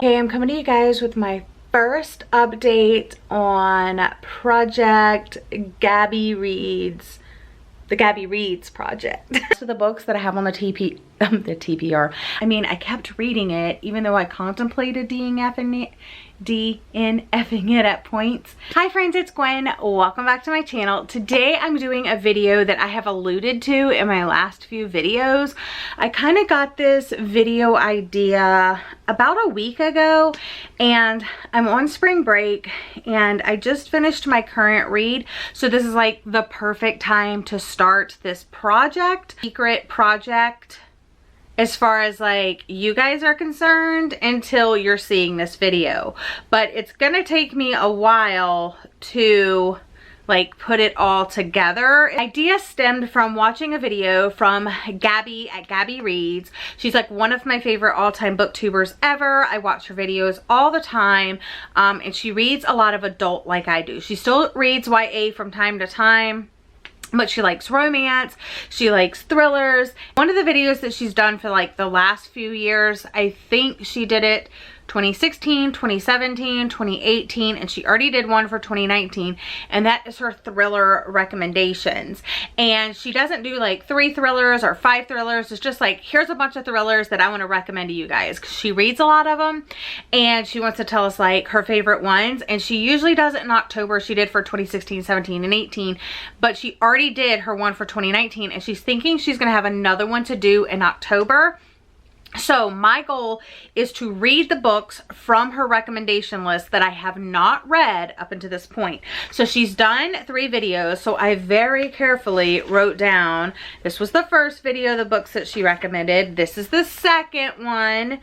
Okay, I'm coming to you guys with my first update on Project Gabbyreads, the Gabbyreads Project. So the books that I have on the TBR. I mean, I kept reading it even though I contemplated DNFing it at points. Hi friends, it's Gwen. Welcome back to my channel. Today I'm doing a video that I have alluded to in my last few videos. I kind of got this video idea about a week ago, and I'm on spring break and I just finished my current read, so this is like the perfect time to start this secret project as far as like you guys are concerned until you're seeing this video. But it's gonna take me a while to like put it all together. The idea stemmed from watching a video from Gabby at Gabbyreads. She's like one of my favorite all-time booktubers ever. I watch her videos all the time, and she reads a lot of adult like I do. She still reads YA from time to time, but she likes romance, she likes thrillers. One of the videos that she's done for like the last few years, I think she did it 2016, 2017, 2018, and she already did one for 2019, and that is her thriller recommendations. And she doesn't do like 3 thrillers or 5 thrillers. It's just like, here's a bunch of thrillers that I want to recommend to you guys, because she reads a lot of them and she wants to tell us like her favorite ones. And she usually does it in October. She did for 2016, 17, and 18, but she already did her one for 2019, and she's thinking she's gonna have another one to do in October. So my goal is to read the books from her recommendation list that I have not read up until this point. So she's done 3 videos, so I very carefully wrote down, this was the first video, the books that she recommended. This is the second one,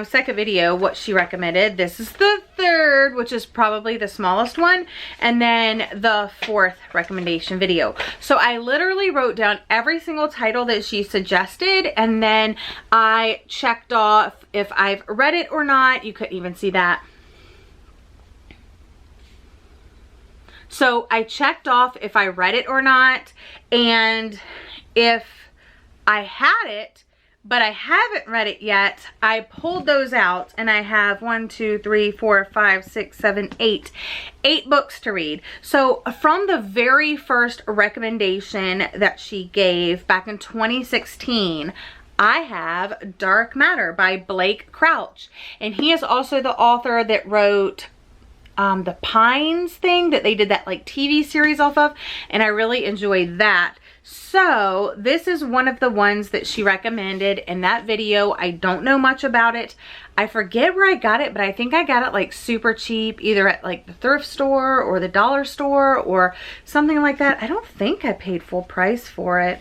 second video, what she recommended. This is the third, which is probably the smallest one, and then the 4th recommendation video. So I literally wrote down every single title that she suggested, and then I checked off if I've read it or not. You couldn't even see that. So I checked off if I read it or not, and if I had it but I haven't read it yet, I pulled those out, and I have 1, 2, 3, 4, 5, 6, 7, 8 books to read. So from the very first recommendation that she gave back in 2016, I have Dark Matter by Blake Crouch, and he is also the author that wrote the Pines thing that they did that like TV series off of, and I really enjoyed that. So this is one of the ones that she recommended in that video. I don't know much about it. I forget where I got it, but I think I got it like super cheap, either at like the thrift store or the dollar store or something like that. I don't think I paid full price for it.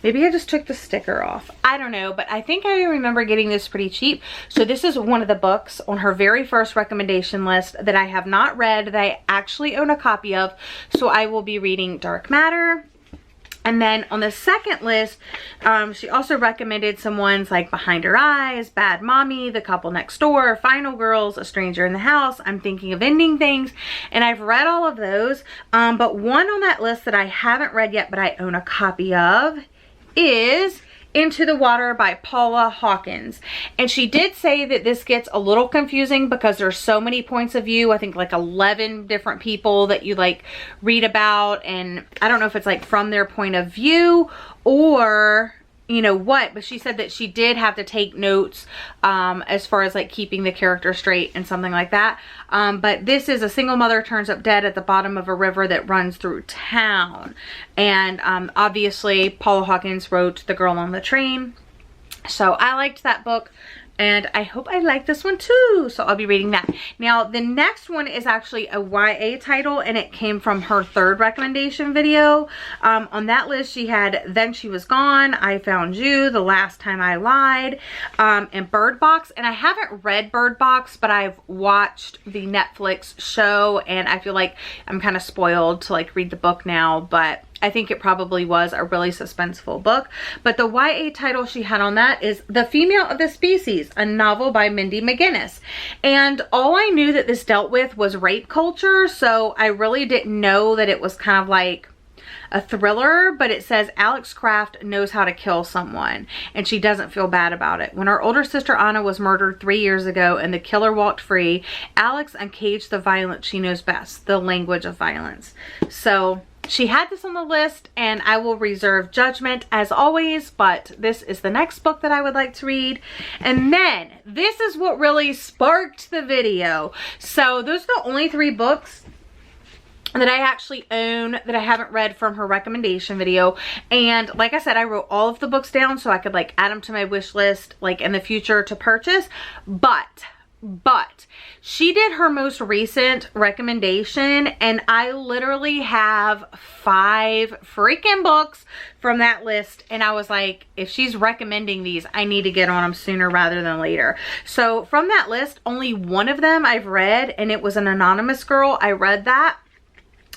Maybe I just took the sticker off. I don't know, but I think I remember getting this pretty cheap. So this is one of the books on her very first recommendation list that I have not read, that I actually own a copy of. So I will be reading Dark Matter. And then on the second list, she also recommended some ones like Behind Her Eyes, Bad Mommy, The Couple Next Door, Final Girls, A Stranger in the House, I'm Thinking of Ending Things, and I've read all of those. But one on that list that I haven't read yet but I own a copy of is Into the Water by Paula Hawkins. And she did say that this gets a little confusing because there's so many points of view. I think like 11 different people that you like read about, and I don't know if it's like from their point of view or you know what, but she said that she did have to take notes as far as like keeping the character straight and something like that. But this is a single mother turns up dead at the bottom of a river that runs through town. And obviously Paula Hawkins wrote The Girl on the Train. So I liked that book, and I hope I like this one too, so I'll be reading that. Now the next one is actually a YA title, and it came from her 3rd recommendation video. On that list she had Then She Was Gone, I Found You, The Last Time I Lied, and Bird Box. And I haven't read Bird Box, but I've watched the Netflix show, and I feel like I'm kind of spoiled to like read the book now, but I think it probably was a really suspenseful book. But the YA title she had on that is The Female of the Species, a novel by Mindy McGinnis. And all I knew that this dealt with was rape culture, so I really didn't know that it was kind of like a thriller, but it says Alex Kraft knows how to kill someone and she doesn't feel bad about it. When her older sister Anna was murdered 3 years ago and the killer walked free, Alex uncaged the violence she knows best, the language of violence. So she had this on the list, and I will reserve judgment as always, but this is the next book that I would like to read. And then this is what really sparked the video. So those are the only 3 books that I actually own that I haven't read from her recommendation video. And like I said, I wrote all of the books down so I could like add them to my wish list like in the future to purchase. But she did her most recent recommendation, and I literally have 5 freaking books from that list, and I was like, if she's recommending these, I need to get on them sooner rather than later. So from that list, only one of them I've read, and it was an anonymous girl. I read that.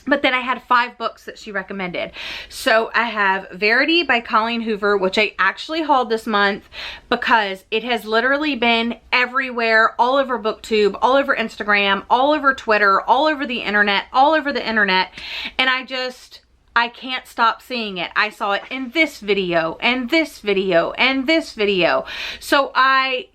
But then I had 5 books that she recommended. So I have Verdi by Colleen Hoover, which I actually hauled this month because it has literally been everywhere, all over BookTube, all over Instagram, all over Twitter, all over the internet, And I can't stop seeing it. I saw it in this video and this video and this video. So I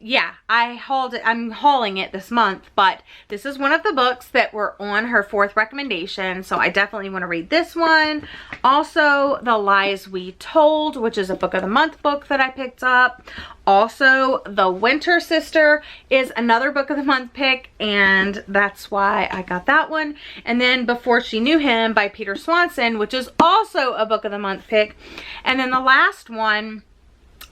hauled it. I'm hauling it this month, but this is one of the books that were on her 4th recommendation. So I definitely want to read this one. Also, The Lies We Told, which is a book of the month book that I picked up. Also, The Winter Sister is another book of the month pick, and that's why I got that one. And then Before She Knew Him by Peter Swanson, which is also a book of the month pick. And then the last one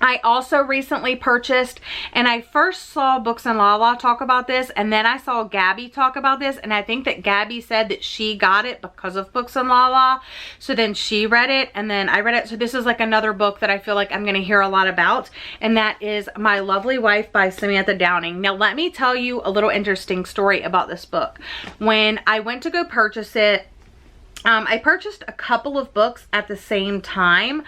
I also recently purchased, and I first saw Books and Lala talk about this, and then I saw Gabby talk about this, and I think that Gabby said that she got it because of Books and Lala. So then she read it, and then I read it. So this is like another book that I feel like I'm going to hear a lot about, and that is My Lovely Wife by Samantha Downing. Now let me tell you a little interesting story about this book. When I went to go purchase it, I purchased a couple of books at the same time.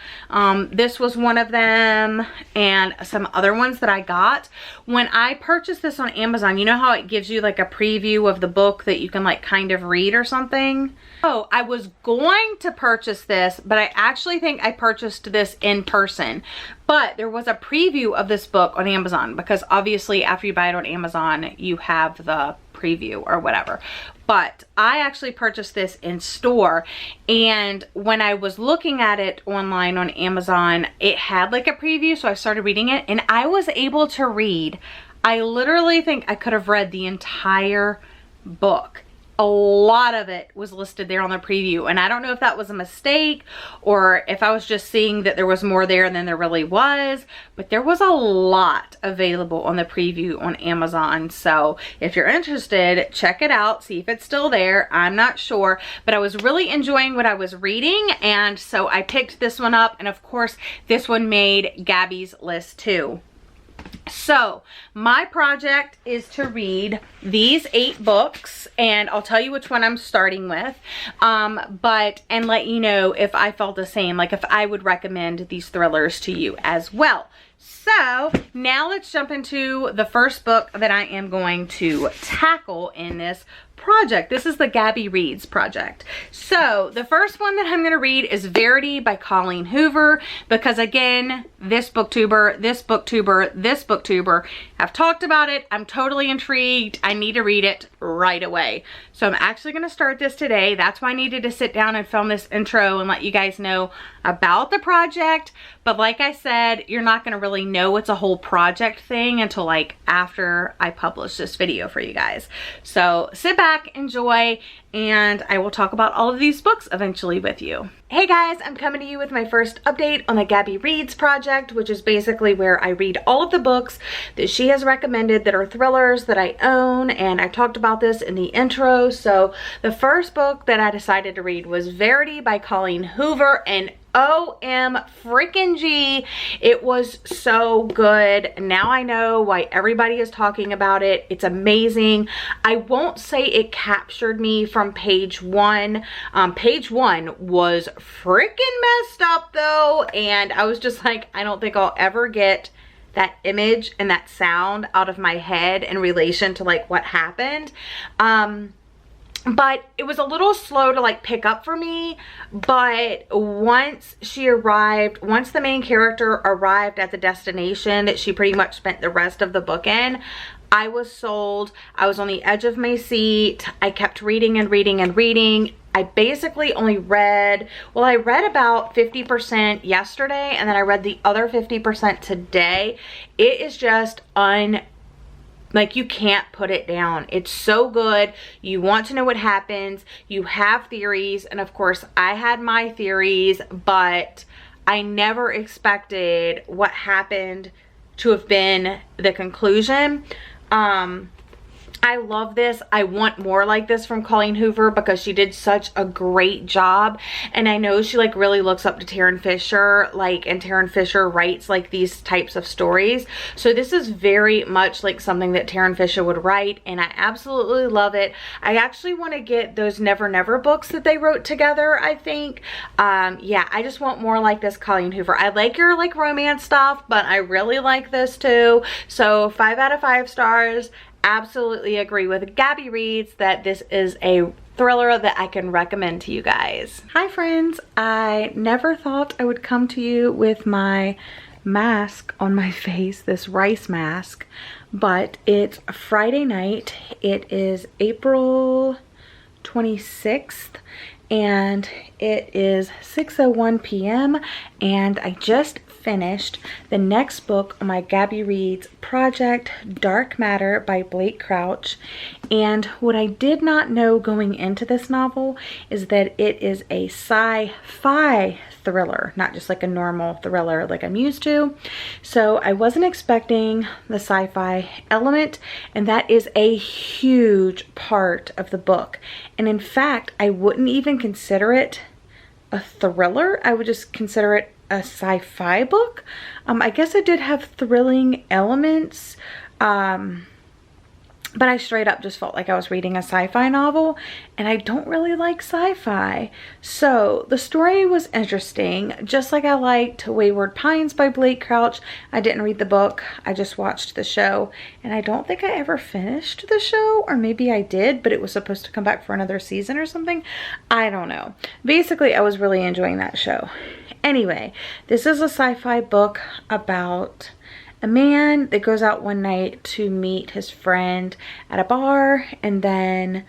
This was one of them and some other ones that I got. When I purchased this on Amazon, you know how it gives you like a preview of the book that you can like kind of read or something? Oh, I was going to purchase this, but I actually think I purchased this in person. But there was a preview of this book on Amazon because obviously after you buy it on Amazon, you have the preview or whatever. But I actually purchased this in store, and when I was looking at it online on Amazon, it had like a preview, so I started reading it, and I was able to read, I literally think I could have read the entire book. A lot of it was listed there on the preview, and I don't know if that was a mistake or if I was just seeing that there was more there than there really was, but there was a lot available on the preview on Amazon. So if you're interested, check it out, see if it's still there. I'm not sure, but I was really enjoying what I was reading, and so I picked this one up, and of course this one made Gabby's list too. So my project is to read these 8 books, and I'll tell you which one I'm starting with, and let you know if I felt the same, like if I would recommend these thrillers to you as well. So now let's jump into the first book that I am going to tackle in this project. This is the Gabbyreads Project. So the first one that I'm going to read is Verdi by Colleen Hoover, because again, this booktuber have talked about it. I'm totally intrigued. I need to read it right away. So I'm actually going to start this today. That's why I needed to sit down and film this intro and let you guys know about the project. But like I said, you're not going to really know it's a whole project thing until like after I publish this video for you guys. So sit back, enjoy, and I will talk about all of these books eventually with you. Hey guys, I'm coming to you with my first update on the Gabbyreads Project, which is basically where I read all of the books that she has recommended that are thrillers that I own, and I talked about this in the intro. So the first book that I decided to read was Verdi by Colleen Hoover, and OM freaking G, it was so good. Now I know why everybody is talking about it. It's amazing. I won't say it captured me from page 1. Page 1 was freaking messed up though, and I was just like, I don't think I'll ever get that image and that sound out of my head in relation to like what happened. but it was a little slow to like pick up for me. But once the main character arrived at the destination that she pretty much spent the rest of the book in, I was sold. I was on the edge of my seat. I kept reading and reading and reading. I basically only read, well, I read about 50% yesterday, and then I read the other 50% today. It is just like, you can't put it down. It's so good. You want to know what happens. You have theories. And of course, I had my theories, but I never expected what happened to have been the conclusion. I love this. I want more like this from Colleen Hoover because she did such a great job. And I know she like really looks up to Taryn Fisher, like, and Taryn Fisher writes like these types of stories. So this is very much like something that Taryn Fisher would write, and I absolutely love it. I actually want to get those Never Never books that they wrote together, I think. Yeah, I just want more like this Colleen Hoover. I like your like romance stuff, but I really like this too. So 5 out of 5 stars. Absolutely agree with Gabby Reads that this is a thriller that I can recommend to you guys. Hi friends, I never thought I would come to you with my mask on my face, this rice mask, but it's Friday night. It is April 26th and it is 6:01 p.m. and I just finished the next book on my Gabbyreads Project, Dark Matter by Blake Crouch. And what I did not know going into this novel is that it is a sci-fi thriller, not just like a normal thriller like I'm used to. So I wasn't expecting the sci-fi element, and that is a huge part of the book. And in fact, I wouldn't even consider it a thriller. I would just consider it a sci-fi book. I guess it did have thrilling elements, but I straight up just felt like I was reading a sci-fi novel, and I don't really like sci-fi. So the story was interesting, just like I liked Wayward Pines by Blake Crouch. I didn't read the book, I just watched the show, and I don't think I ever finished the show, or maybe I did, but it was supposed to come back for another season or something. I don't know. Basically, I was really enjoying that show. Anyway, this is a sci-fi book about a man that goes out one night to meet his friend at a bar, and then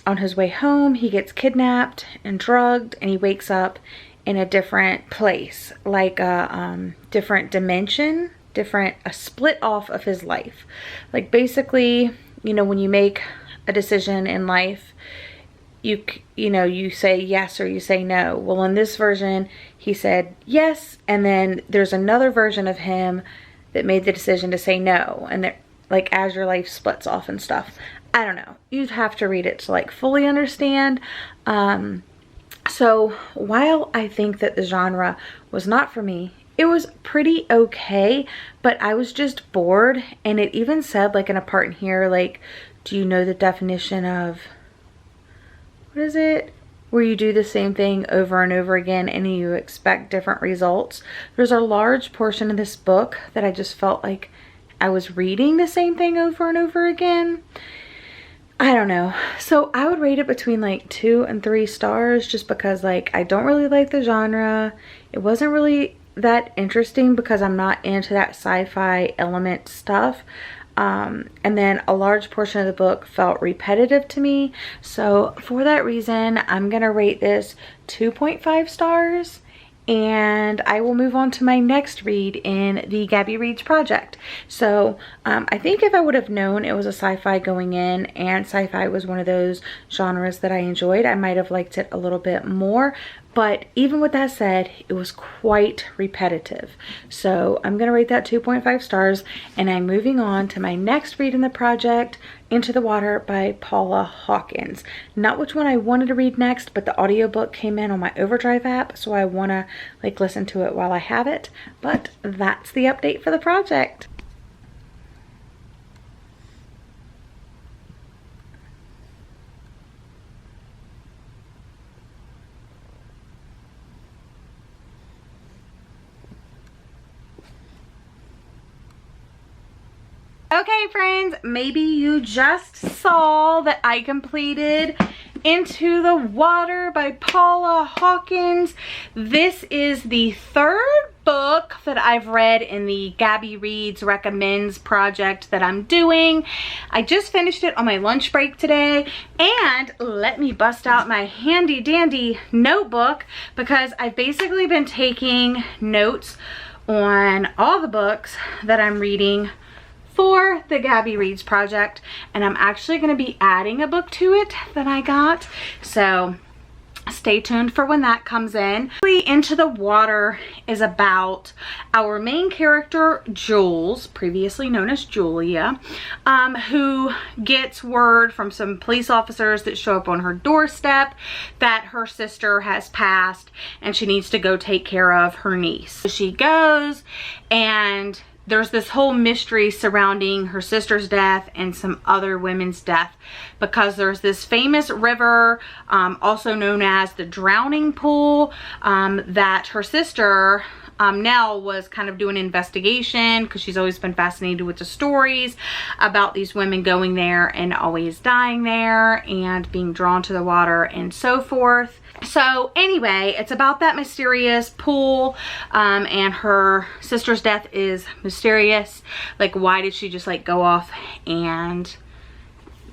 on his way home he gets kidnapped and drugged, and he wakes up in a different place, like a different dimension, a split off of his life. Like basically, you know, when you make a decision in life, you know, you say yes or you say no. Well, in this version, he said yes, and then there's another version of him that made the decision to say no, and that, like, as your life splits off and stuff. I don't know. You'd have to read it to like fully understand. So while I think that the genre was not for me, it was pretty okay, but I was just bored. And it even said, like, in a part in here, like, do you know the definition of, what is it? Where you do the same thing over and over again and you expect different results. There's a large portion of this book that I just felt like I was reading the same thing over and over again. I don't know. So I would rate it between like 2 and 3 stars, just because like I don't really like the genre. It wasn't really that interesting because I'm not into that sci-fi element stuff. And then a large portion of the book felt repetitive to me. So for that reason, I'm gonna rate this 2.5 stars. And I will move on to my next read in the Gabbyreads Project. So I think if I would have known it was a sci-fi going in, and sci-fi was one of those genres that I enjoyed, I might have liked it a little bit more. But even with that said, it was quite repetitive. So I'm going to rate that 2.5 stars, and I'm moving on to my next read in the project, Into the Water by Paula Hawkins. Not which one I wanted to read next, but the audiobook came in on my Overdrive app, so I want to like listen to it while I have it. But that's the update for the project. Okay friends, maybe you just saw that I completed Into the Water by Paula Hawkins. This is the third book that I've read in the Gabbyreads Recommends project that I'm doing. I just finished it on my lunch break today, and let me bust out my handy dandy notebook because I've basically been taking notes on all the books that I'm reading for the Gabbyreads project, and I'm actually going to be adding a book to it that I got, so stay tuned for when that comes in. Into the Water is about our main character, Jules, previously known as Julia, who gets word from some police officers that show up on her doorstep that her sister has passed and she needs to go take care of her niece. So she goes, and there's this whole mystery surrounding her sister's death and some other women's death, because there's this famous river, also known as the Drowning Pool, that her sister, Nell, was kind of doing an investigation because she's always been fascinated with the stories about these women going there and always dying there and being drawn to the water and so forth. So anyway, it's about that mysterious pool, and her sister's death is mysterious. Like, why did she just like go off and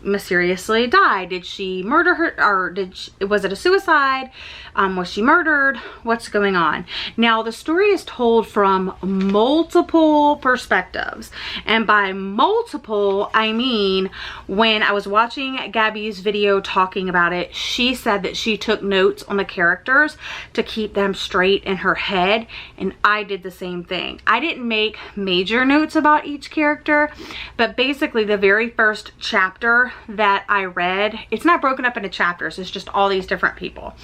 mysteriously die? Did she murder her, or was it a suicide? Was she murdered? What's going on? Now, the story is told from multiple perspectives, and by multiple I mean, when I was watching Gabby's video talking about it, she said that she took notes on the characters to keep them straight in her head, and I did the same thing. I didn't make major notes about each character, but basically the very first chapter that I read, it's not broken up into chapters, it's just all these different people.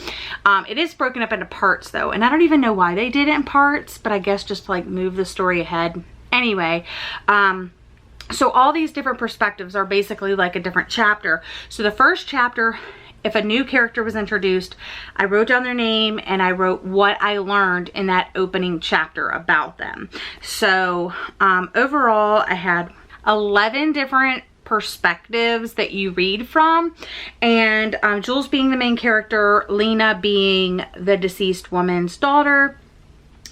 It is broken up into parts though, and I don't even know why they did it in parts, but I guess just to like move the story ahead. Anyway, so all these different perspectives are basically like a different chapter. So the first chapter, if a new character was introduced, I wrote down their name and I wrote what I learned in that opening chapter about them. So overall I had 11 different perspectives that you read from, and Jules being the main character, Lena being the deceased woman's daughter,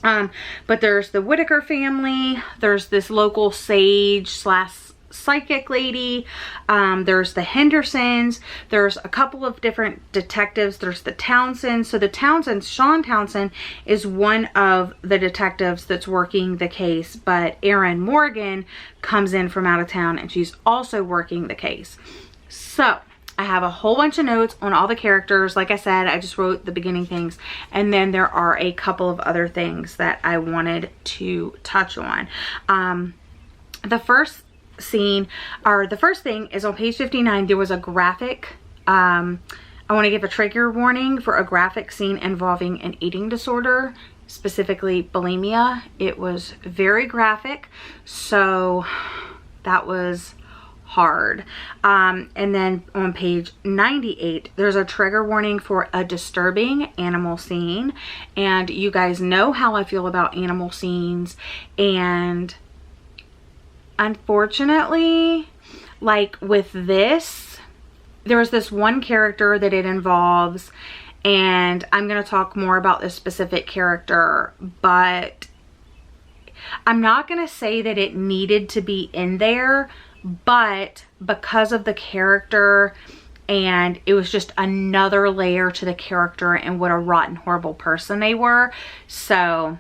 but there's the Whitaker family, there's this local sage slash psychic lady, there's the Hendersons, there's a couple of different detectives, there's the Townsends. So the Townsends, Sean Townsend is one of the detectives that's working the case, but Erin Morgan comes in from out of town and she's also working the case. So I have a whole bunch of notes on all the characters. Like I said, I just wrote the beginning things, and then there are a couple of other things that I wanted to touch on. The first scene, or the first thing, is on page 59. There was a graphic, I want to give a trigger warning for a graphic scene involving an eating disorder, specifically bulimia. It was very graphic, so that was hard. And then on page 98, there's a trigger warning for a disturbing animal scene, and you guys know how I feel about animal scenes, and unfortunately, like with this, there was this one character that it involves, and I'm going to talk more about this specific character, but I'm not going to say that it needed to be in there, but because of the character, and it was just another layer to the character and what a rotten, horrible person they were. So,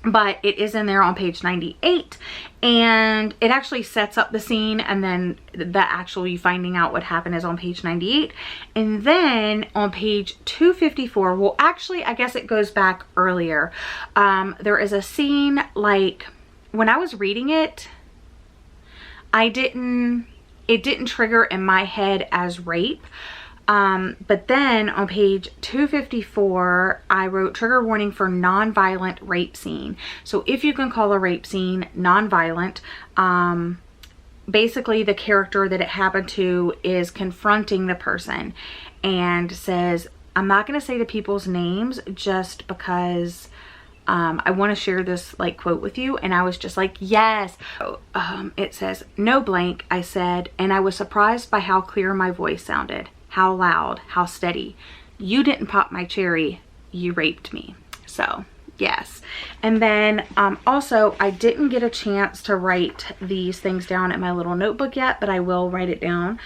but it is in there on page 98, and it actually sets up the scene, and then the actual you finding out what happened is on page 98. And then on page 254, well actually I guess it goes back earlier, there is a scene, like when I was reading it, it didn't trigger in my head as rape. But then on page 254, I wrote trigger warning for non-violent rape scene. So if you can call a rape scene non-violent, basically the character that it happened to is confronting the person and says, I'm not going to say the people's names just because I want to share this like quote with you. And I was just like, yes. It says, no blank, I said, and I was surprised by how clear my voice sounded. how loud, how steady. You didn't pop my cherry, you raped me. So yes. And then also, I didn't get a chance to write these things down in my little notebook yet, but I will write it down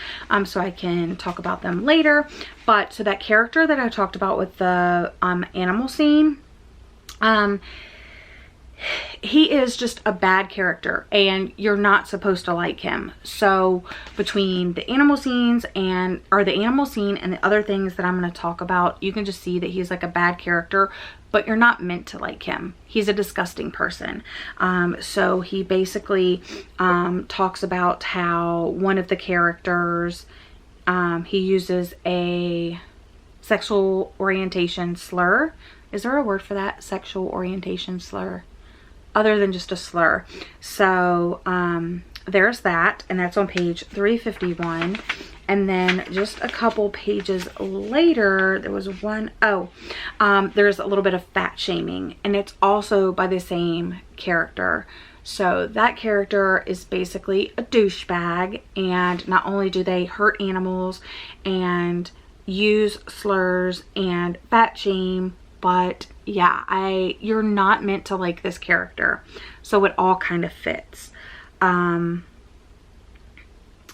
so I can talk about them later. But so that character that I talked about with the animal scene, he is just a bad character and you're not supposed to like him. So between the animal scenes and the animal scene and the other things that I'm going to talk about, you can just see that he's like a bad character, but you're not meant to like him. He's a disgusting person. So he basically talks about how one of the characters, he uses a sexual orientation slur. Is there a word for that? Sexual orientation slur? Other than just a slur. So there's that, and that's on page 351. And then just a couple pages later, there was there's a little bit of fat shaming, and it's also by the same character. So that character is basically a douchebag, and not only do they hurt animals and use slurs and fat shame, but yeah, you're not meant to like this character. So it all kind of fits.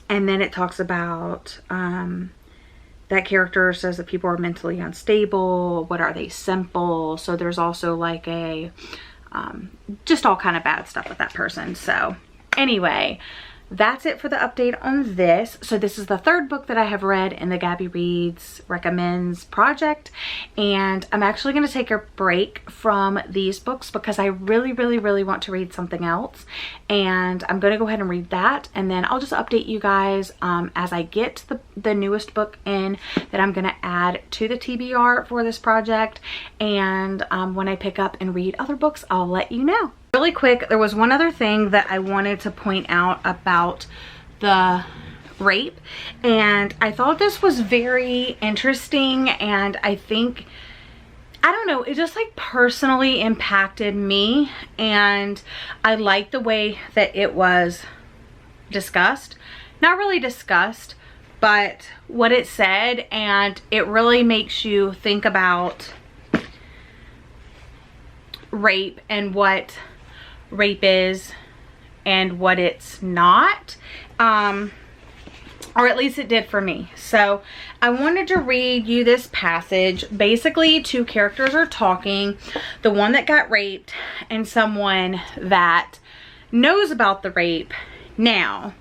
And then it talks about that character says that people are mentally unstable. What are they? Simple. So there's also like a just all kind of bad stuff with that person. So anyway, that's it for the update on this. So this is the third book that I have read in the Gabby Reads Recommends project, and I'm actually going to take a break from these books because I really want to read something else, and I'm going to go ahead and read that, and then I'll just update you guys as I get the newest book in that I'm going to add to the TBR for this project, and when I pick up and read other books, I'll let you know. Really quick, there was one other thing that I wanted to point out about the rape, and I thought this was very interesting, and I don't know, it just like personally impacted me, and I like the way that it was discussed. Not really discussed, but what it said, and it really makes you think about rape and what rape is and what it's not, or at least it did for me. So I wanted to read you this passage. Basically, two characters are talking, the one that got raped and someone that knows about the rape now.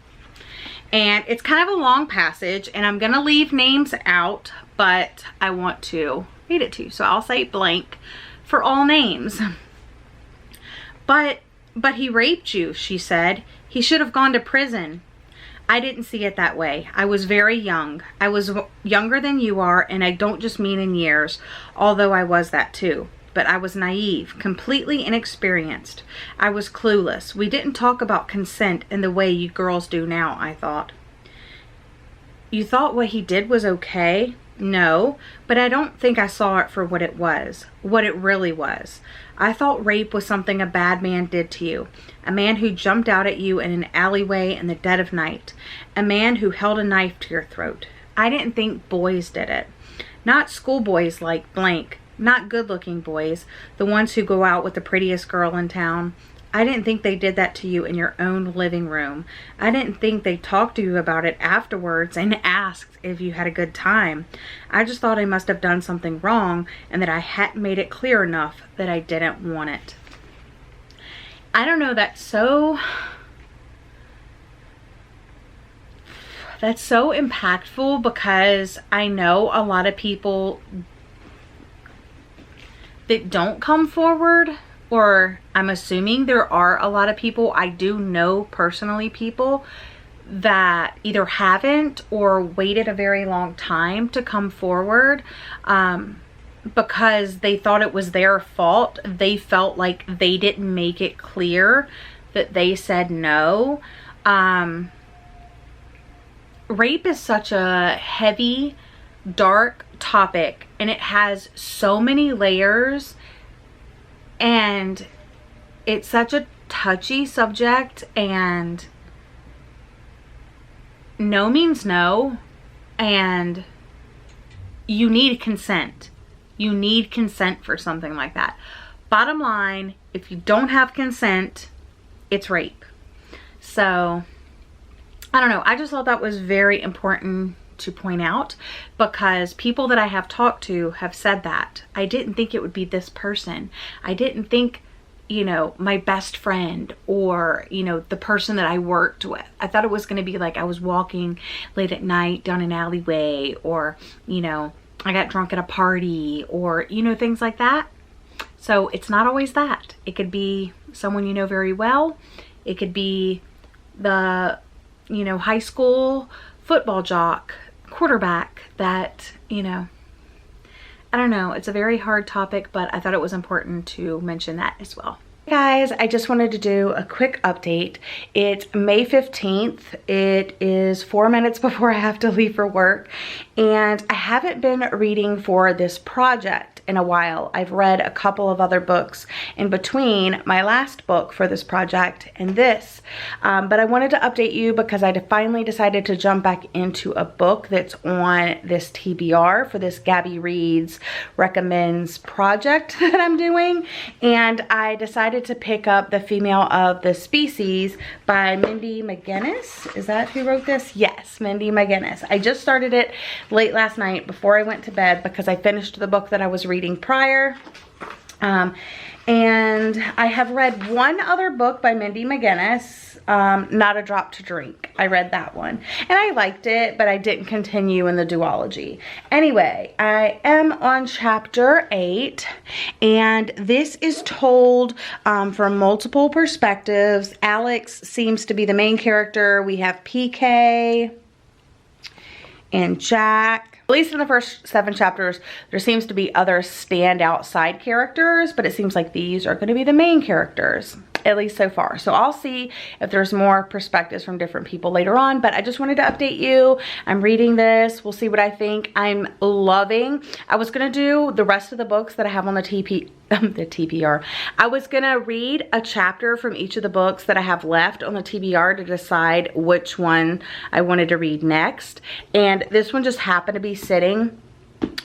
And it's kind of a long passage, and I'm gonna leave names out, but I want to read it to you. So I'll say blank for all names. But he raped you, she said. He should have gone to prison. I didn't see it that way. I was very young. I was younger than you are, and I don't just mean in years, although I was that too. But I was naive, completely inexperienced. I was clueless. We didn't talk about consent in the way you girls do now, I thought. You thought what he did was okay? No, but I don't think I saw it for what it was, what it really was. I thought rape was something a bad man did to you, a man who jumped out at you in an alleyway in the dead of night, a man who held a knife to your throat. I didn't think boys did it. Not schoolboys like blank, not good-looking boys, the ones who go out with the prettiest girl in town. I didn't think they did that to you in your own living room. I didn't think they talked to you about it afterwards and asked if you had a good time. I just thought I must have done something wrong and that I hadn't made it clear enough that I didn't want it. I don't know, that's so impactful, because I know a lot of people that don't come forward, or I'm assuming there are a lot of people, I do know personally people that either haven't or waited a very long time to come forward because they thought it was their fault. They felt like they didn't make it clear that they said no. Rape is such a heavy, dark topic, and it has so many layers, and it's such a touchy subject, and no means no, and you need consent. You need consent for something like that. Bottom line, if you don't have consent, it's rape. So, I don't know. I just thought that was very important to point out, because people that I have talked to have said that. I didn't think it would be this person. I didn't think, you know, my best friend, or, you know, the person that I worked with. I thought it was going to be like I was walking late at night down an alleyway, or, you know, I got drunk at a party, or, you know, things like that. So it's not always that. It could be someone you know very well. It could be the, you know, high school football jock, quarterback that, you know, I don't know. It's a very hard topic, but I thought it was important to mention that as well. Guys, I just wanted to do a quick update. It's May 15th. It is 4 minutes before I have to leave for work, and I haven't been reading for this project in a while. I've read a couple of other books in between my last book for this project and this, but I wanted to update you because I finally decided to jump back into a book that's on this TBR for this Gabbyreads Recommends project that I'm doing, and I decided to pick up The Female of the Species by Mindy McGinnis. Is that who wrote this? Yes, Mindy McGinnis. I just started it late last night before I went to bed because I finished the book that I was reading prior. And I have read one other book by Mindy McGinnis, Not a Drop to Drink. I read that one and I liked it, but I didn't continue in the duology. Anyway, I am on chapter 8, and this is told from multiple perspectives. Alex seems to be the main character. We have PK and Jack. At least in the first 7 chapters, there seems to be other standout side characters, but it seems like these are going to be the main characters, at least so far. So I'll see if there's more perspectives from different people later on, but I just wanted to update you. I'm reading this. We'll see what I think. I'm loving. I was going to do the rest of the books that I have on the TBR. I was going to read a chapter from each of the books that I have left on the TBR to decide which one I wanted to read next. And this one just happened to be sitting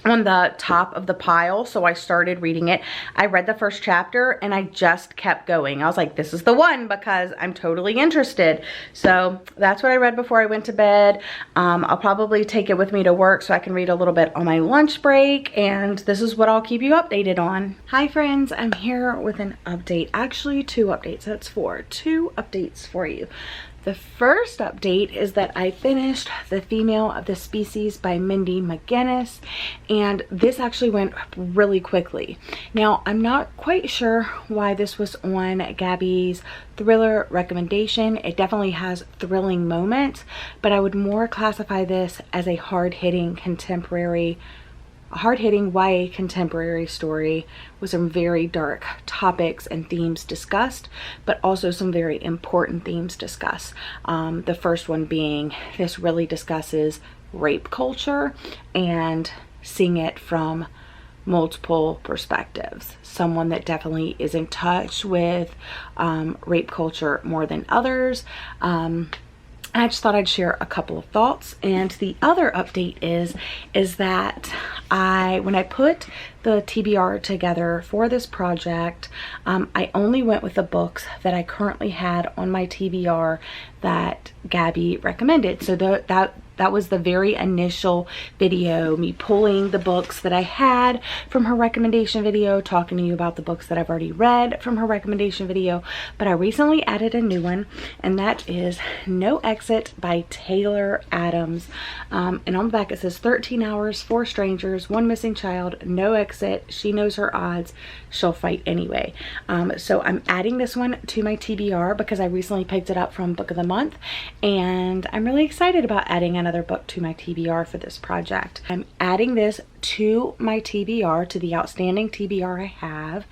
on the top of the pile, so I started reading it. I read the first chapter and I just kept going. I was like, this is the one, because I'm totally interested. So that's what I read before I went to bed. I'll probably take it with me to work so I can read a little bit on my lunch break, and this is what I'll keep you updated on. Hi friends, I'm here with an update. Actually 2 updates. That's 4. 2 updates for you. The first update is that I finished The Female of the Species by Mindy McGinnis, and this actually went really quickly. Now, I'm not quite sure why this was on Gabby's thriller recommendation. It definitely has thrilling moments, but I would more classify this as a hard-hitting YA contemporary story with some very dark topics and themes discussed, but also some very important themes discussed. The first one being, this really discusses rape culture and seeing it from multiple perspectives. Someone that definitely is in touch with rape culture more than others. I just thought I'd share a couple of thoughts. And the other update is that when I put the TBR together for this project, I only went with the books that I currently had on my TBR that Gabby recommended. So that was the very initial video, me pulling the books that I had from her recommendation video, talking to you about the books that I've already read from her recommendation video. But I recently added a new one, and that is No Exit by Taylor Adams. And on the back it says 13 hours, 4 strangers, 1 missing child, no exit, she knows her odds, she'll fight anyway. So I'm adding this one to my TBR because I recently picked it up from Book of the Month, and I'm really excited about adding another book to my TBR for this project. I'm adding this to my TBR, to the outstanding TBR I have,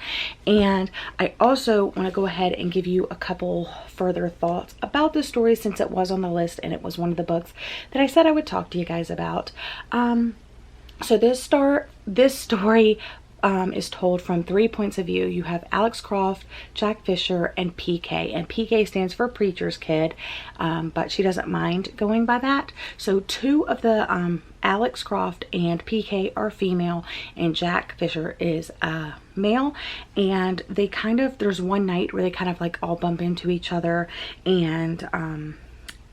and I also want to go ahead and give you a couple further thoughts about the story since it was on the list and it was one of the books that I said I would talk to you guys about. So this story is told from 3 points of view. You have Alex Croft, Jack Fisher, and PK. And PK stands for Preacher's Kid, but she doesn't mind going by that. So 2 of the Alex Croft and PK are female, and Jack Fisher is male. And they kind of, there's one night where they kind of like all bump into each other, and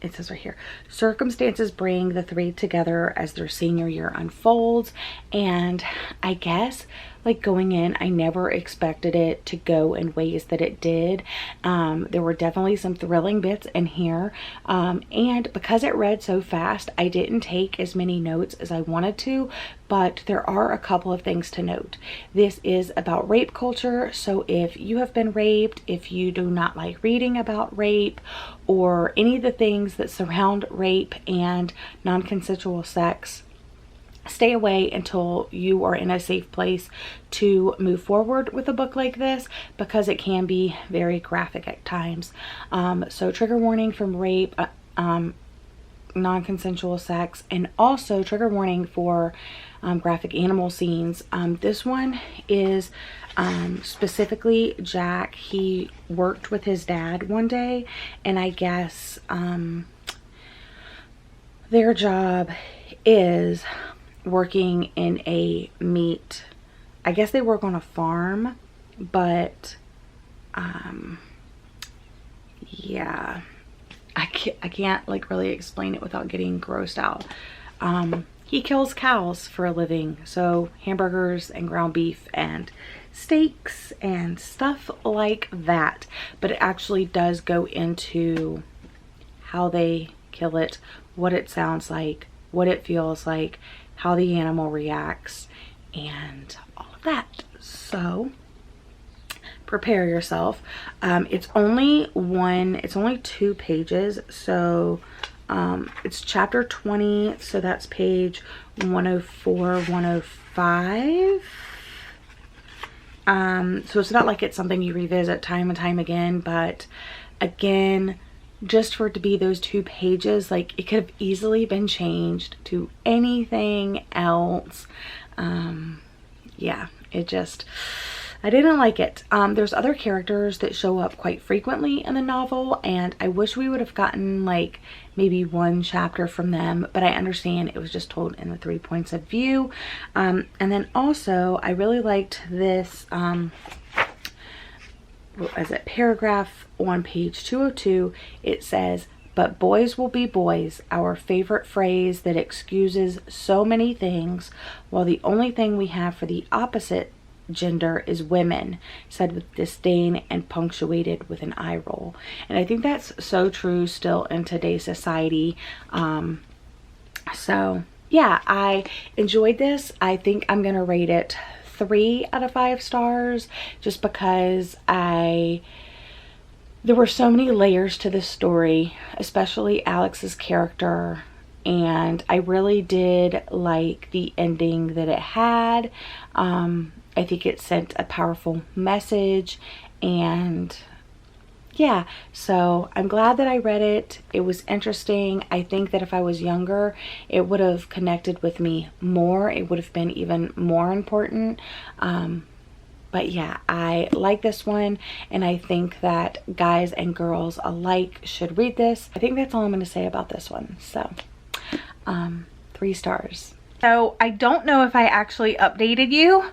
it says right here, circumstances bring the 3 together as their senior year unfolds. And I guess like going in, I never expected it to go in ways that it did. There were definitely some thrilling bits in here, and because it read so fast, I didn't take as many notes as I wanted to, but there are a couple of things to note. This is about rape culture, so if you have been raped, if you do not like reading about rape or any of the things that surround rape and non-consensual sex, stay away until you are in a safe place to move forward with a book like this, because it can be very graphic at times. So trigger warning from rape, non-consensual sex, and also trigger warning for graphic animal scenes. This one is specifically Jack. He worked with his dad one day, and I guess their job is working in a meat, I guess they work on a farm, but yeah, I can't like really explain it without getting grossed out. He kills cows for a living, so hamburgers and ground beef and steaks and stuff like that, but it actually does go into how they kill it, what it sounds like, what it feels like, how the animal reacts, and all of that. So prepare yourself. It's only 2 pages, so it's chapter 20, so that's page 104, 105. So it's not like it's something you revisit time and time again, but again, just for it to be those 2 pages, like it could have easily been changed to anything else. Yeah, it just, I didn't like it. There's other characters that show up quite frequently in the novel, and I wish we would have gotten like maybe 1 chapter from them, but I understand it was just told in the 3 points of view. And then also I really liked this as a paragraph on page 202. It says, "But boys will be boys, our favorite phrase that excuses so many things, while the only thing we have for the opposite gender is women," said with disdain and punctuated with an eye roll. And I think that's so true still in today's society. So yeah, I enjoyed this. I think I'm gonna rate it 3 out of 5 stars, just because there were so many layers to this story, especially Alex's character, and I really did like the ending that it had. I think it sent a powerful message, and yeah, so I'm glad that I read it. It was interesting. I think that if I was younger, it would have connected with me more. It would have been even more important. But yeah, I like this one, and I think that guys and girls alike should read this. I think that's all I'm going to say about this one. So 3 stars. So I don't know if I actually updated you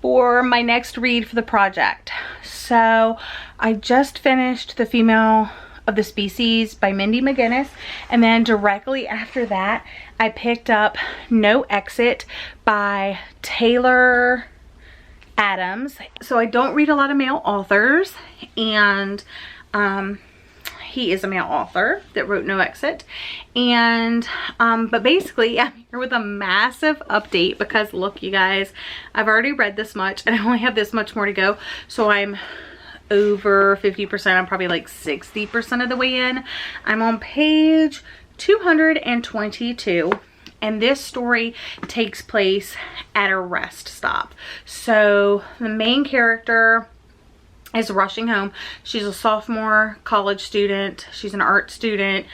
for my next read for the project. So I just finished The Female of the Species by Mindy McGinnis, and then directly after that I picked up No Exit by Taylor Adams. So I don't read a lot of male authors, and he is a male author that wrote No Exit. And but basically I'm here with a massive update, because look, you guys, I've already read this much and I only have this much more to go. So I'm over 50%. I'm probably like 60% of the way in. I'm on page 222, and this story takes place at a rest stop. So the main character is rushing home. She's a sophomore college student. She's an art student.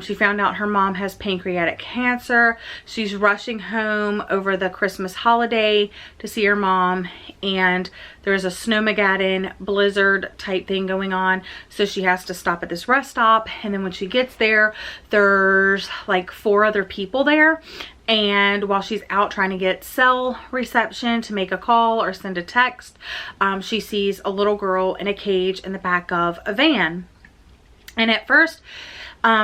She found out her mom has pancreatic cancer. She's rushing home over the Christmas holiday to see her mom, and there's a snowmageddon blizzard type thing going on, so she has to stop at this rest stop. And then when she gets there, there's like 4 other people there. And while she's out trying to get cell reception to make a call or send a text, she sees a little girl in a cage in the back of a van. And at first,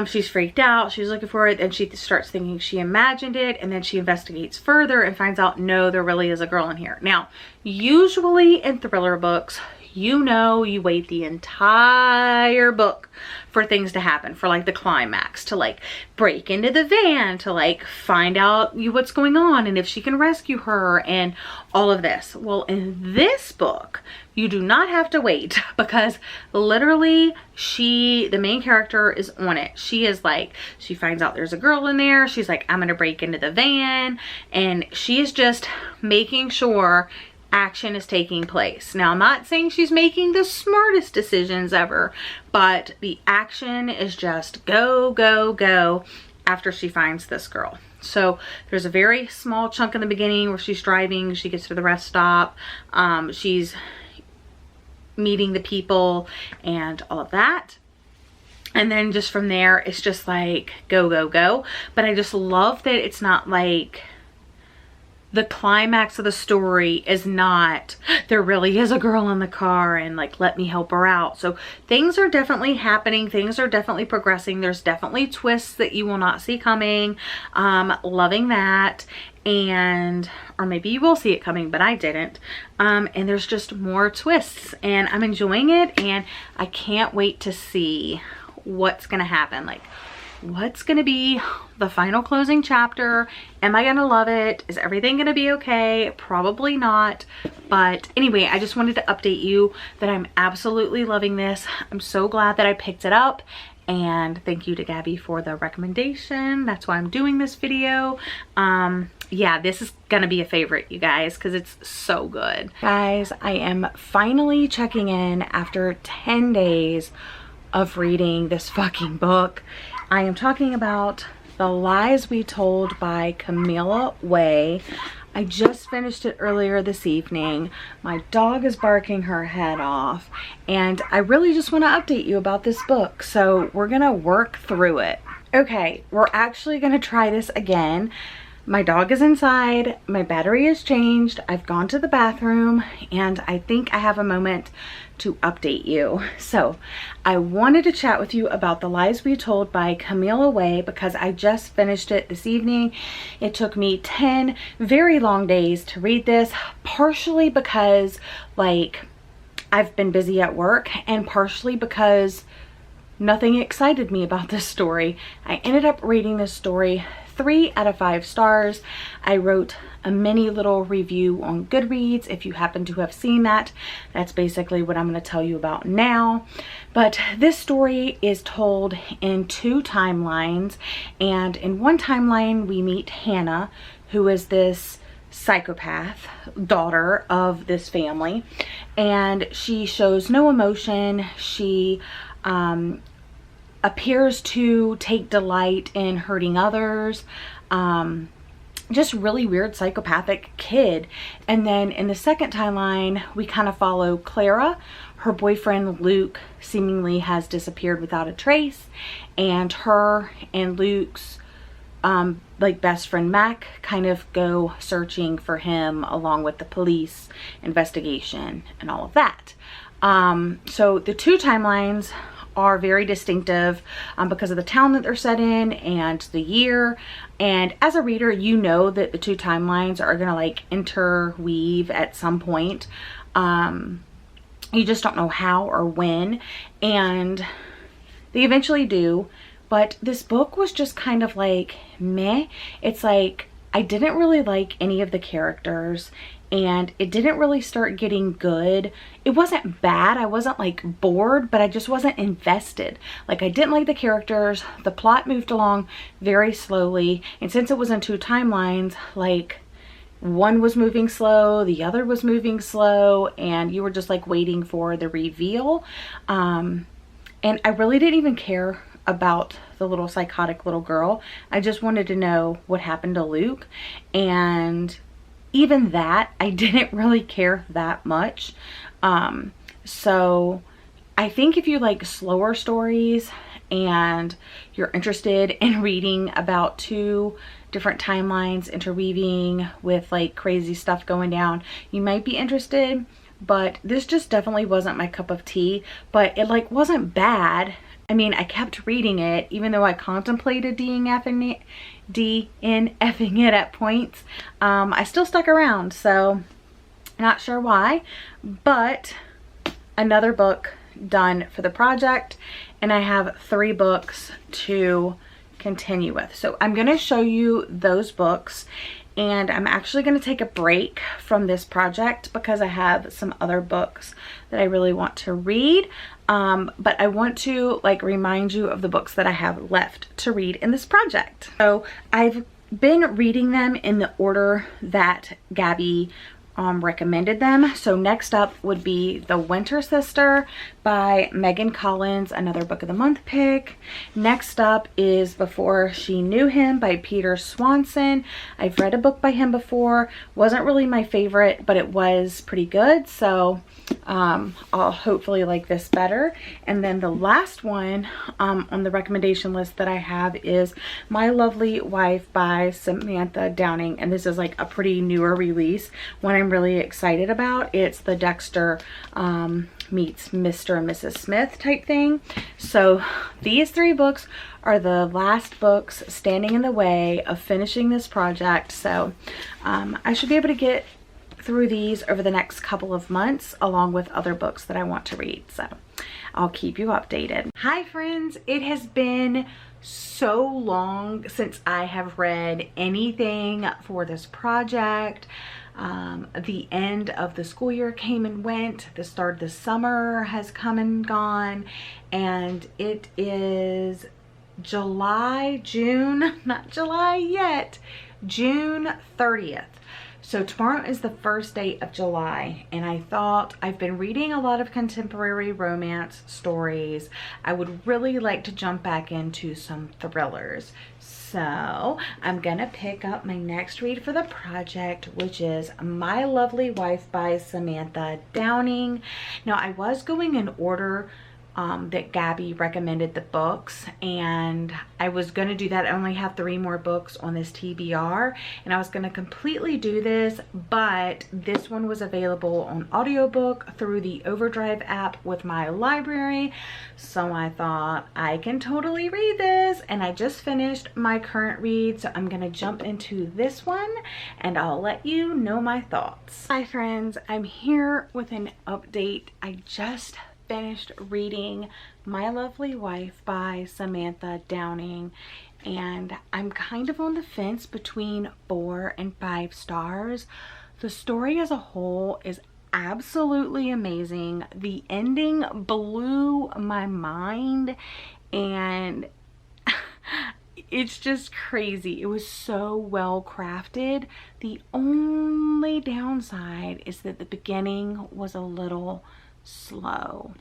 she's freaked out. She's looking for it, and she starts thinking she imagined it. And then she investigates further and finds out, no, there really is a girl in here. Now, usually in thriller books, you know, you wait the entire book for things to happen, for like the climax, to like break into the van, to like find out what's going on and if she can rescue her and all of this. Well, in this book, you do not have to wait, because literally the main character is on it. She is like, she finds out there's a girl in there. She's like, I'm gonna break into the van, and she is just making sure action is taking place. Now, I'm not saying she's making the smartest decisions ever, but the action is just go, go, go after she finds this girl. So there's a very small chunk in the beginning where she's driving, she gets to the rest stop, she's meeting the people and all of that. And then just from there, it's just like go, go, go. But I just love that it's not like, the climax of the story is not, there really is a girl in the car and like, let me help her out. So things are definitely happening. Things are definitely progressing. There's definitely twists that you will not see coming. Loving that. And, or maybe you will see it coming, but I didn't. And there's just more twists, and I'm enjoying it, and I can't wait to see what's gonna happen. Like, what's gonna be the final closing chapter? Am I gonna love it? Is everything gonna be okay? Probably not. But anyway, I just wanted to update you that I'm absolutely loving this. I'm so glad that I picked it up. And thank you to Gabby for the recommendation. That's why I'm doing this video. Yeah, this is gonna be a favorite, you guys, because it's so good. Guys, I am finally checking in after 10 days of reading this fucking book. I am talking about The Lies We Told by Camilla Way. I just finished it earlier this evening. My dog is barking her head off, and I really just want to update you about this book, so we're gonna work through it. Okay, we're actually gonna try this again. My dog is inside, my battery has changed, I've gone to the bathroom, and I think I have a moment to update you. So I wanted to chat with you about The Lies We Told by Camilla Way because I just finished it this evening. It took me 10 very long days to read this, partially because like I've been busy at work, and partially because nothing excited me about this story. I ended up rating this story 3 out of 5 stars. I wrote a mini little review on Goodreads. If you happen to have seen that, that's basically what I'm going to tell you about now. But this story is told in 2 timelines, and in one timeline we meet Hannah, who is this psychopath daughter of this family, and she shows no emotion. She appears to take delight in hurting others. Just really weird psychopathic kid. And then in the second timeline, we kind of follow Clara. Her boyfriend Luke seemingly has disappeared without a trace, and her and Luke's like best friend Mac kind of go searching for him along with the police investigation and all of that. So the 2 timelines are very distinctive because of the town that they're set in and the year. And as a reader, you know that the 2 timelines are gonna like interweave at some point. You just don't know how or when, and they eventually do. But this book was just kind of like meh. It's like I didn't really like any of the characters, and it didn't really start getting good. It wasn't bad, I wasn't like bored, but I just wasn't invested. Like, I didn't like the characters, the plot moved along very slowly, and since it was in 2 timelines, like one was moving slow, the other was moving slow, and you were just like waiting for the reveal. And I really didn't even care about the little psychotic little girl. I just wanted to know what happened to Luke, and even that I didn't really care that much. So I think if you like slower stories and you're interested in reading about two different timelines interweaving with like crazy stuff going down, you might be interested. But this just definitely wasn't my cup of tea, but it like wasn't bad. I mean, I kept reading it even though I contemplated DNFing it at points. I still stuck around, so not sure why. But another book done for the project, and I have 3 books to continue with. So I'm going to show you those books, and I'm actually going to take a break from this project because I have some other books that I really want to read. But I want to like remind you of the books that I have left to read in this project. So I've been reading them in the order that Gabby recommended them. So next up would be The Winter Sister by Megan Collins, another book of the month pick. Next up is Before She Knew Him by Peter Swanson. I've read a book by him before. Wasn't really my favorite, but it was pretty good. So I'll hopefully like this better. And then the last one on the recommendation list that I have is My Lovely Wife by Samantha Downing. And this is like a pretty newer release, one I'm really excited about. It's the Dexter meets Mr. and Mrs. Smith type thing. So these 3 books are the last books standing in the way of finishing this project. So I should be able to get through these over the next couple of months along with other books that I want to read. So I'll keep you updated. Hi friends, it has been so long since I have read anything for this project. The end of the school year came and went. The start of the summer has come and gone, and it is June, not July yet, June 30th. So tomorrow is the first day of July, and I thought, I've been reading a lot of contemporary romance stories. I would really like to jump back into some thrillers. So I'm gonna pick up my next read for the project, which is My Lovely Wife by Samantha Downing. Now I was going in order that Gabby recommended the books, and I was going to do that. I only have 3 more books on this TBR, and I was going to completely do this, but this one was available on audiobook through the Overdrive app with my library, so I thought I can totally read this. And I just finished my current read, so I'm going to jump into this one and I'll let you know my thoughts. Hi friends, I'm here with an update. I just finished reading My Lovely Wife by Samantha Downing, and I'm kind of on the fence between 4 and 5 stars. The story as a whole is absolutely amazing. The ending blew my mind, and it's just crazy. It was so well crafted. The only downside is that the beginning was a little slow.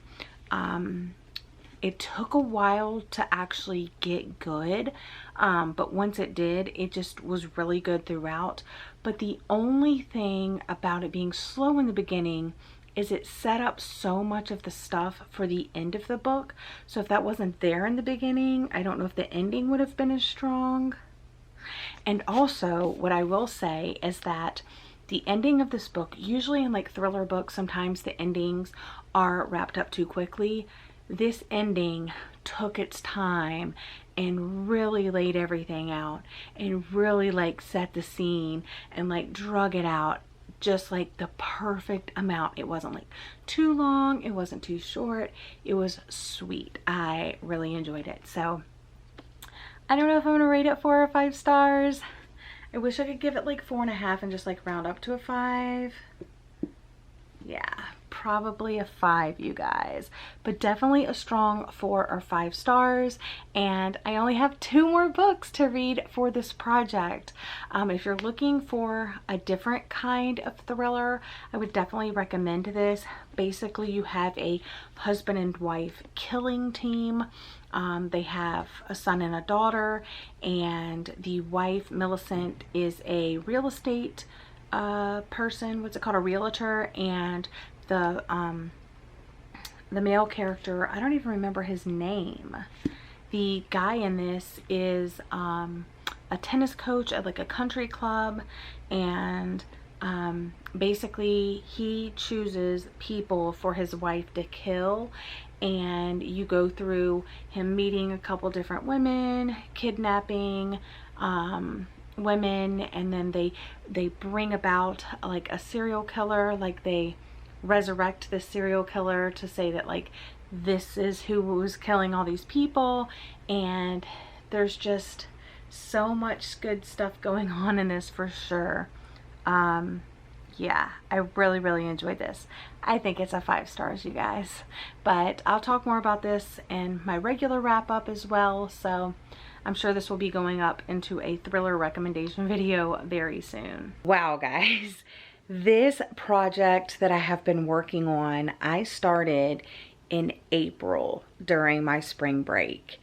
It took a while to actually get good, but once it did, it just was really good throughout. But the only thing about it being slow in the beginning is it set up so much of the stuff for the end of the book. So if that wasn't there in the beginning, I don't know if the ending would have been as strong. And also, what I will say is that the ending of this book, usually in like thriller books, sometimes the endings are wrapped up too quickly. This ending took its time and really laid everything out and really like set the scene and like drug it out just like the perfect amount. It wasn't like too long, it wasn't too short, it was sweet. I really enjoyed it. So I don't know if I'm gonna rate it 4 or 5 stars. I wish I could give it like 4.5 and just like round up to a 5. Yeah, probably a 5, you guys, but definitely a strong 4 or 5 stars. And I only have 2 more books to read for this project. If you're looking for a different kind of thriller, I would definitely recommend this. Basically, you have a husband and wife killing team. They have a son and a daughter, and the wife, Millicent, is a real estate person, what's it called, a realtor, and the male character, I don't even remember his name. The guy in this is a tennis coach at like a country club, and basically he chooses people for his wife to kill, and you go through him meeting a couple different women, kidnapping women, and then they bring about like a serial killer, like they resurrect this serial killer to say that like this is who was killing all these people. And there's just so much good stuff going on in this for sure. Yeah, I really enjoyed this. I think it's a 5 stars, you guys, but I'll talk more about this in my regular wrap up as well, so I'm sure this will be going up into a thriller recommendation video very soon. Wow, guys, this project that I have been working on, I started in April during my spring break.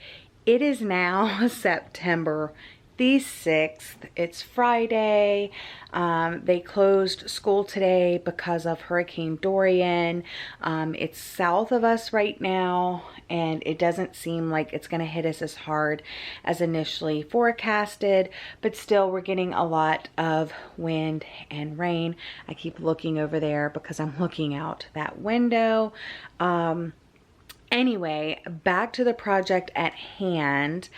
It is now September the 6th. It's Friday. They closed school today because of Hurricane Dorian. It's south of us right now, and it doesn't seem like it's going to hit us as hard as initially forecasted, but still we're getting a lot of wind and rain. I keep looking over there because I'm looking out that window. Anyway, back to the project at hand.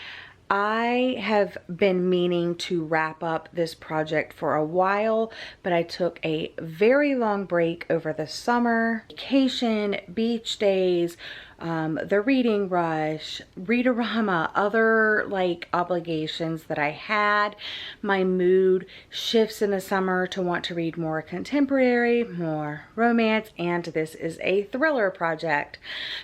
I have been meaning to wrap up this project for a while, but I took a very long break over the summer. Vacation, beach days, the reading rush, Readorama, other like obligations that I had. My mood shifts in the summer to want to read more contemporary, more romance, and this is a thriller project.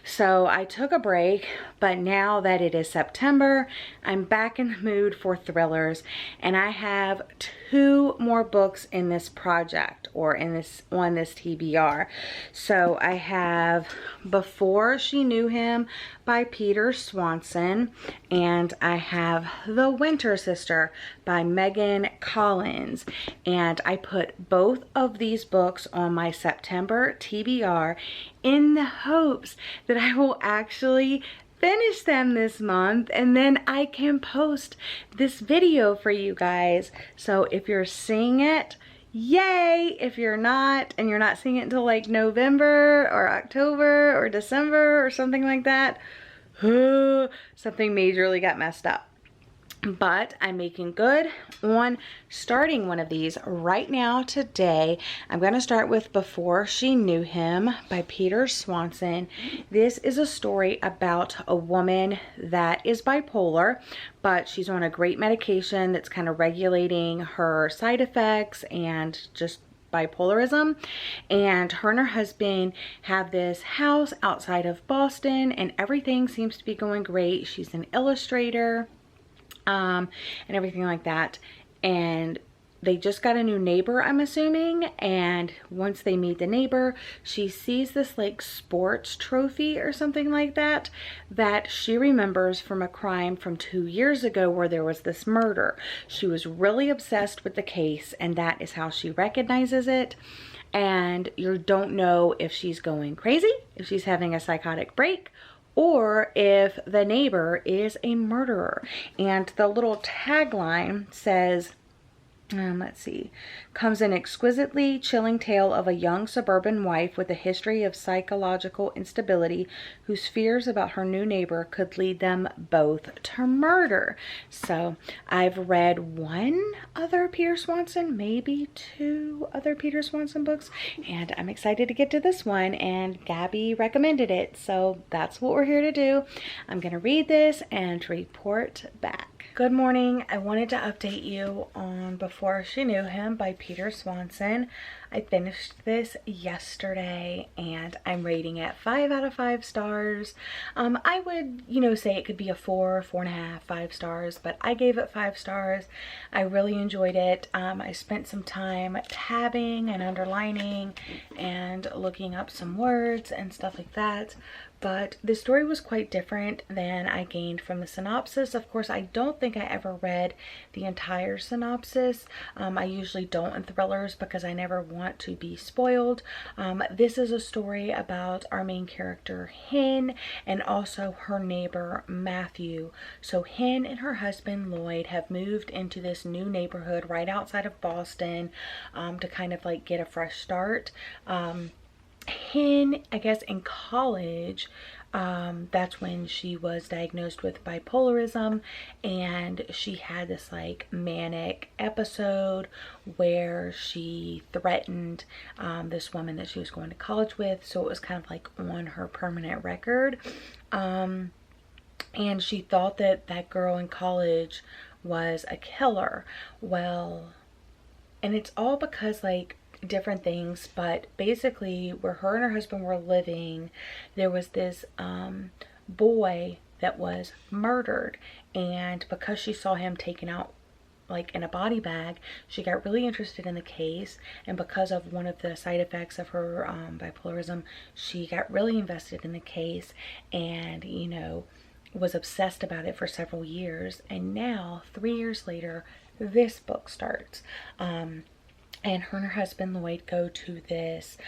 So I took a break, but now that it is September, I'm back in the mood for thrillers, and I have 2 more books in this project, or in this on this TBR. So I have Before She Knew Him by Peter Swanson, and I have The Winter Sister by Megan Collins, and I put both of these books on my September TBR in the hopes that I will actually finish them this month, and then I can post this video for you guys. So if you're seeing it, yay! If you're not, and you're not seeing it until like November or October or December or something like that, something majorly got messed up. But I'm making good on starting one of these right now today. I'm going to start with Before She Knew Him by Peter Swanson. This is a story about a woman that is bipolar, but she's on a great medication that's kind of regulating her side effects and just bipolarism. And her husband have this house outside of Boston, and everything seems to be going great. She's an illustrator and everything like that, and they just got a new neighbor, I'm assuming, and once they meet the neighbor, she sees this like sports trophy or something like that that she remembers from a crime from 2 years ago where there was this murder. She was really obsessed with the case, and that is how she recognizes it. And you don't know if she's going crazy, if she's having a psychotic break, or if the neighbor is a murderer. And the little tagline says, let's see, comes an exquisitely chilling tale of a young suburban wife with a history of psychological instability whose fears about her new neighbor could lead them both to murder. So I've read 1 other Peter Swanson, maybe 2 other Peter Swanson books, and I'm excited to get to this one, and Gabby recommended it, so that's what we're here to do. I'm gonna read this and report back. Good morning. I wanted to update you on Before She Knew Him by Peter Swanson. I finished this yesterday and I'm rating it 5 out of 5 stars. I would, say it could be a 4, 4.5, 5 stars, but I gave it 5 stars. I really enjoyed it. I spent some time tabbing and underlining and looking up some words and stuff like that. But the story was quite different than I gained from the synopsis. Of course, I don't think I ever read the entire synopsis. I usually don't in thrillers because I never want to be spoiled. This is a story about our main character, Hen, and also her neighbor, Matthew. So Hen and her husband, Lloyd, have moved into this new neighborhood right outside of Boston to kind of like get a fresh start. Hen, I guess in college, that's when she was diagnosed with bipolarism, and she had this like manic episode where she threatened this woman that she was going to college with, so it was kind of like on her permanent record. And she thought that that girl in college was a killer. Well, and it's all because like different things, but basically where her and her husband were living, there was this boy that was murdered, and because she saw him taken out like in a body bag, she got really interested in the case, and because of one of the side effects of her bipolarism, she got really invested in the case and was obsessed about it for several years. And now 3 years later, this book starts. And her and her husband Lloyd go to this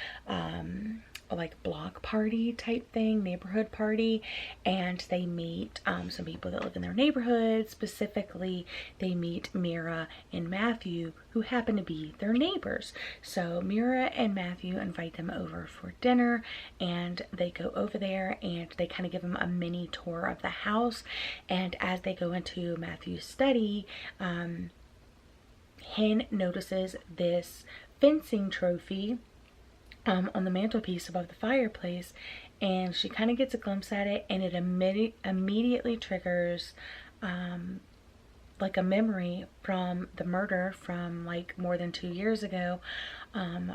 like block party type thing, neighborhood party, and they meet some people that live in their neighborhood. Specifically, they meet Mira and Matthew, who happen to be their neighbors. So Mira and Matthew invite them over for dinner, and they go over there and they kind of give them a mini tour of the house. And as they go into Matthew's study, Hen notices this fencing trophy on the mantelpiece above the fireplace, and she kind of gets a glimpse at it, and it immediately triggers like a memory from the murder from like more than 2 years ago,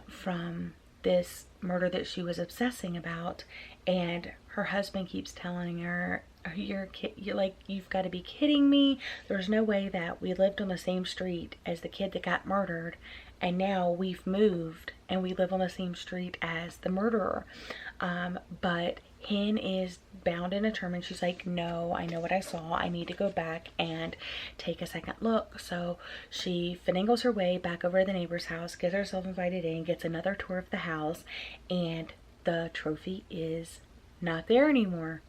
from this murder that she was obsessing about. And her husband keeps telling her, you've got to be kidding me. There's no way that we lived on the same street as the kid that got murdered, and now we've moved and we live on the same street as the murderer. But Hen is bound and determined. She's like, no, I know what I saw. I need to go back and take a second look. So she finagles her way back over to the neighbor's house, gets herself invited in, gets another tour of the house, and the trophy is not there anymore.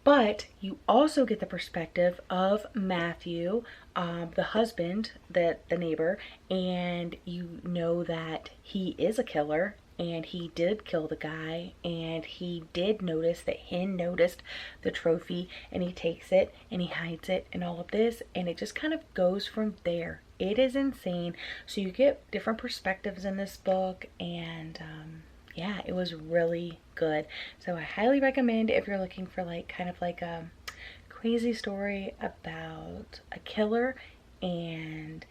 But you also get the perspective of Matthew, the husband, the neighbor, and you know that he is a killer, and he did kill the guy, and he did notice that Hen noticed the trophy, and he takes it and he hides it and all of this, and it just kind of goes from there. It is insane. So you get different perspectives in this book, and yeah, it was really good. So I highly recommend if you're looking for like kind of like a crazy story about a killer and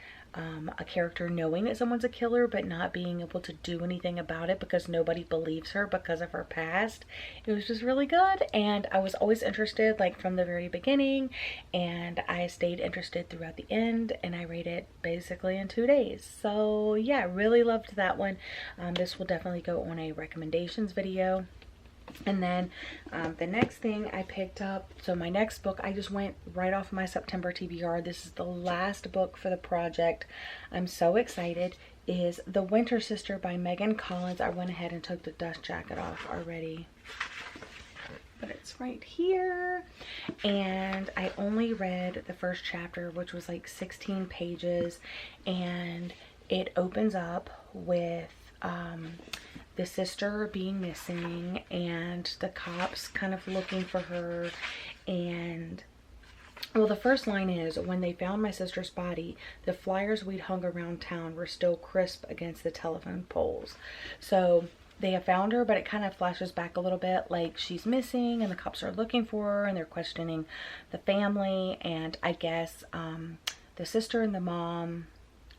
a character knowing that someone's a killer but not being able to do anything about it because nobody believes her because of her past. It was just really good, and I was always interested like from the very beginning, and I stayed interested throughout the end, and I read it basically in 2 days. So yeah, really loved that one. This will definitely go on a recommendations video. And then the next thing I picked up, so my next book, I just went right off my September TBR. This is the last book for the project. I'm so excited. Is The Winter Sister by Megan Collins. I went ahead and took the dust jacket off already, but it's right here. And I only read the first chapter, which was like 16 pages, and it opens up with the sister being missing and the cops kind of looking for her. And well, the first line is, when they found my sister's body, the flyers we'd hung around town were still crisp against the telephone poles. So they have found her, but it kind of flashes back a little bit, like she's missing and the cops are looking for her and they're questioning the family. And I guess the sister and the mom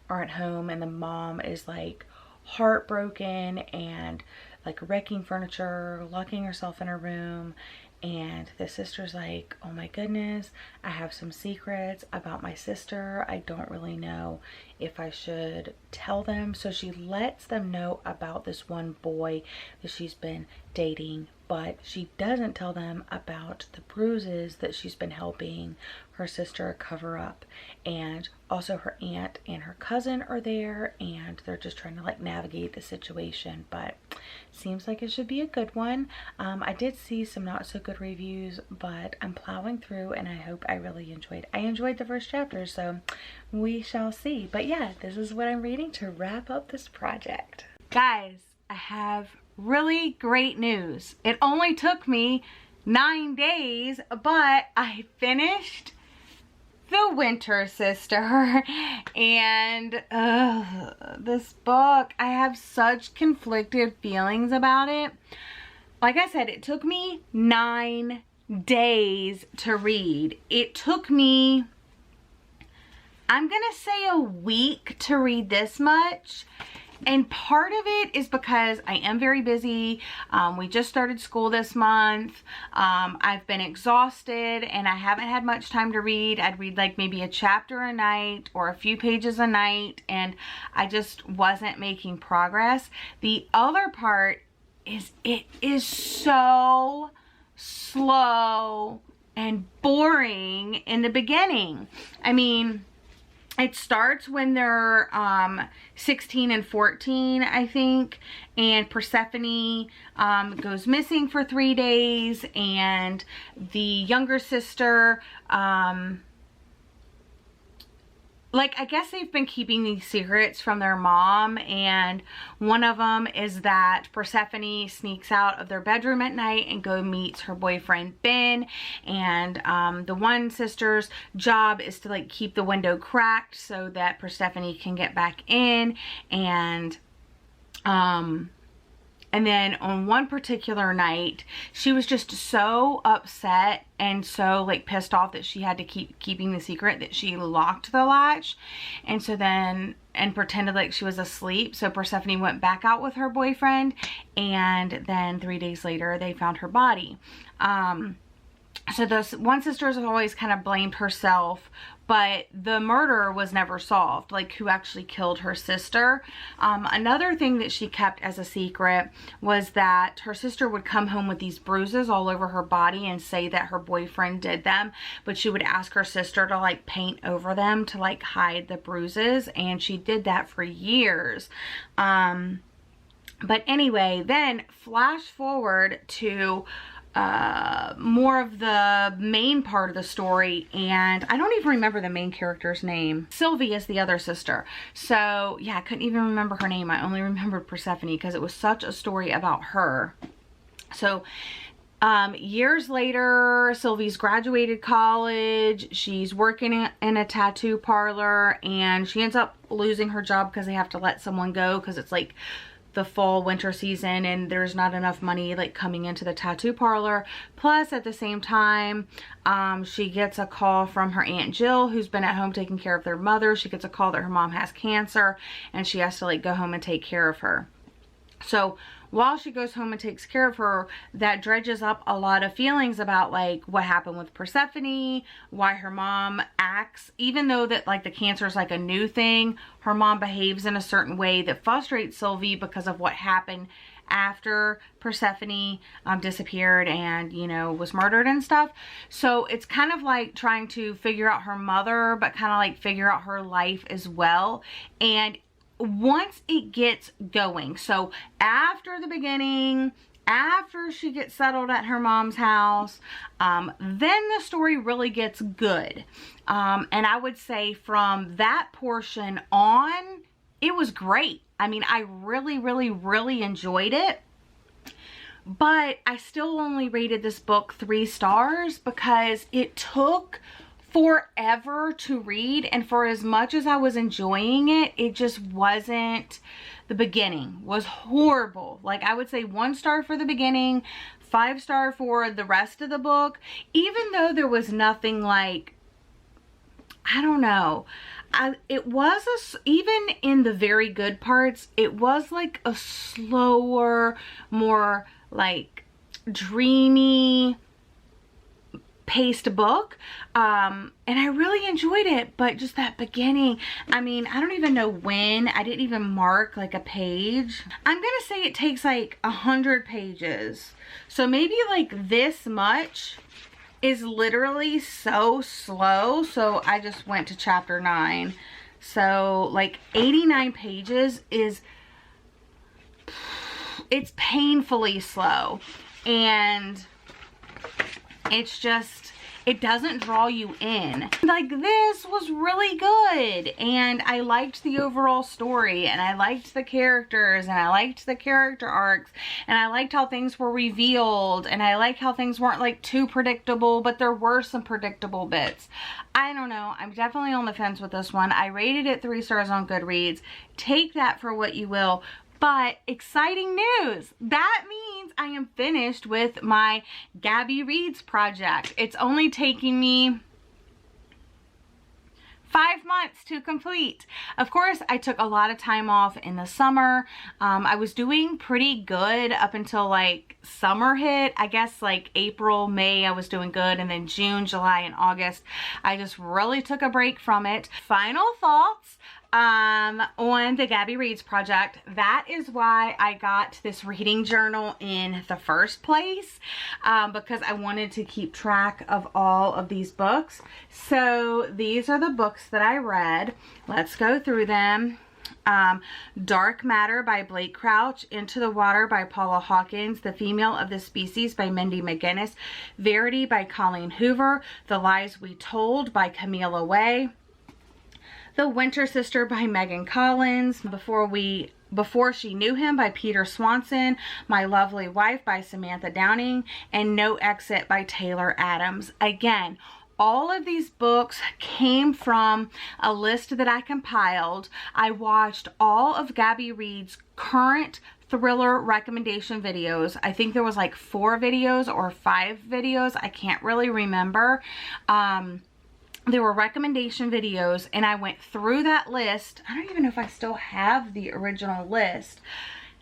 aren't home, and the mom is like heartbroken and like wrecking furniture, locking herself in her room. And the sister's like, oh my goodness, I have some secrets about my sister. I don't really know if I should tell them. So she lets them know about this one boy that she's been dating, but she doesn't tell them about the bruises that she's been helping her sister cover up. And also her aunt and her cousin are there, and they're just trying to like navigate the situation. But seems like it should be a good one. I did see some not so good reviews, but I'm plowing through and I hope I really enjoyed. I enjoyed the first chapter, so we shall see. But yeah, this is what I'm reading to wrap up this project. Guys, I have really great news. It only took me 9 days, but I finished The Winter Sister. And this book, I have such conflicted feelings about it. Like I said, it took me 9 days to read. It took me, I'm gonna say, a week to read this much. And part of it is because I am very busy. We just started school this month. I've been exhausted and I haven't had much time to read. I'd read like maybe a chapter a night or a few pages a night, and I just wasn't making progress. The other part is it is so slow and boring in the beginning. I mean, it starts when they're 16 and 14, I think, and Persephone goes missing for 3 days, and the younger sister, like, I guess they've been keeping these secrets from their mom, and one of them is that Persephone sneaks out of their bedroom at night and meets her boyfriend Ben, and the one sister's job is to like keep the window cracked so that Persephone can get back in. And then on one particular night, she was just so upset and so like pissed off that she had to keep keeping the secret that she locked the latch. And so then, and pretended like she was asleep. So Persephone went back out with her boyfriend, and then 3 days later they found her body. So this one sister has always kind of blamed herself, but the murder was never solved, like who actually killed her sister. Another thing that she kept as a secret was that her sister would come home with these bruises all over her body and say that her boyfriend did them, but she would ask her sister to like paint over them to like hide the bruises, and she did that for years. But anyway, then flash forward to more of the main part of the story, and I don't even remember the main character's name. Sylvie is the other sister. So yeah, I couldn't even remember her name. I only remembered Persephone because it was such a story about her. So years later, Sylvie's graduated college. She's working in a tattoo parlor, and she ends up losing her job because they have to let someone go because it's like the fall winter season and there's not enough money like coming into the tattoo parlor. Plus at the same time, she gets a call from her Aunt Jill, who's been at home taking care of their mother. She gets a call that her mom has cancer and she has to like go home and take care of her. So while she goes home and takes care of her, that dredges up a lot of feelings about like what happened with Persephone, why her mom acts, even though that like the cancer is like a new thing, her mom behaves in a certain way that frustrates Sylvie because of what happened after Persephone disappeared and, you know, was murdered and stuff. So it's kind of like trying to figure out her mother, but kind of like figure out her life as well. And once it gets going, so after the beginning, after she gets settled at her mom's house, then the story really gets good. And I would say from that portion on, it was great. I mean, I really enjoyed it. But I still only rated this book 3 stars because it took forever to read, and for as much as I was enjoying it, it just wasn't. The beginning was horrible. Like, I would say 1 star for the beginning, 5 star for the rest of the book, even though there was nothing like, I don't know. It was even in the very good parts, it was like a slower, more like dreamy paced book, and I really enjoyed it. But just that beginning, I mean, I don't even know when. I didn't even mark like a page. I'm gonna say it takes like 100 pages, so maybe like this much is literally so slow. So I just went to chapter 9, so like 89 pages is, it's painfully slow, and it's just, it doesn't draw you in. Like, this was really good, and I liked the overall story, and I liked the characters, and I liked the character arcs, and I liked how things were revealed, and I liked how things weren't like too predictable, but there were some predictable bits. I don't know, I'm definitely on the fence with this one. I rated it 3 stars on Goodreads. Take that for what you will. But exciting news! That means I am finished with my Gabbyreads project. It's only taking me 5 months to complete. Of course, I took a lot of time off in the summer. I was doing pretty good up until like summer hit. I guess like April, May, I was doing good. And then June, July, and August, I just really took a break from it. Final thoughts on the Gabbyreads project. That is why I got this reading journal in the first place, because I wanted to keep track of all of these books. So these are the books that I read. Let's go through them. Dark Matter by Blake Crouch, Into the Water by Paula Hawkins, The Female of the Species by Mindy McGinnis, Verdi by Colleen Hoover, The Lies We Told by Camila Way, The Winter Sister by Megan Collins, Before She Knew Him by Peter Swanson, My Lovely Wife by Samantha Downing, and No Exit by Taylor Adams. Again, all of these books came from a list that I compiled. I watched all of Gabbyreads' current thriller recommendation videos. I think there was like 4 videos or 5 videos. I can't really remember. There were recommendation videos, and I went through that list. I don't even know if I still have the original list.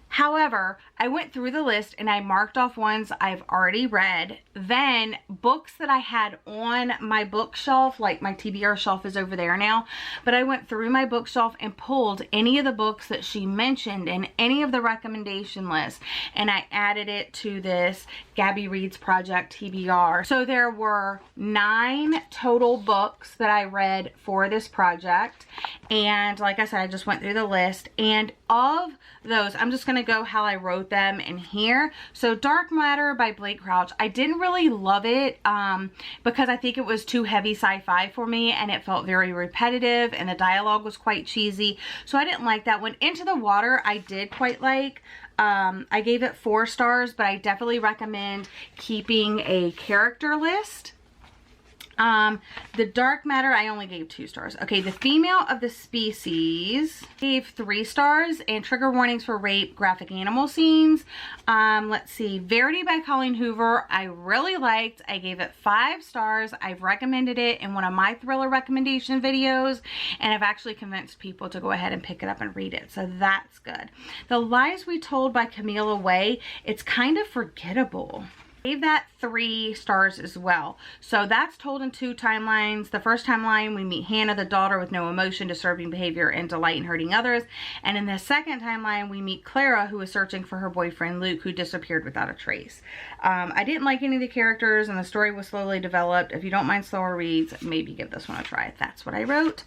However, I went through the list and I marked off ones I've already read. Then books that I had on my bookshelf, like my TBR shelf is over there now, but I went through my bookshelf and pulled any of the books that she mentioned in any of the recommendation lists, and I added it to this Gabbyreads Project TBR. So there were 9 total books that I read for this project, and like I said, I just went through the list, and of those, I'm just going to go how I wrote them in here. So Dark Matter by Blake Crouch, I didn't really love it because I think it was too heavy sci-fi for me, and it felt very repetitive, and the dialogue was quite cheesy, so I didn't like that one. Into the Water I did quite like. I gave it 4 stars, but I definitely recommend keeping a character list. The Dark Matter, I only gave 2 stars. Okay, The Female of the Species, gave 3 stars, and trigger warnings for rape, graphic animal scenes. Let's see, Verdi by Colleen Hoover, I really liked. I gave it 5 stars. I've recommended it in one of my thriller recommendation videos, and I've actually convinced people to go ahead and pick it up and read it, so that's good. The Lies We Told by Camila Way, it's kind of forgettable. Gave that 3 stars as well. So that's told in 2 timelines. The first timeline, we meet Hannah, the daughter with no emotion, disturbing behavior, and delight in hurting others. And in the second timeline, we meet Clara, who is searching for her boyfriend Luke, who disappeared without a trace. I didn't like any of the characters, and the story was slowly developed. If you don't mind slower reads, maybe give this one a try. That's what I wrote.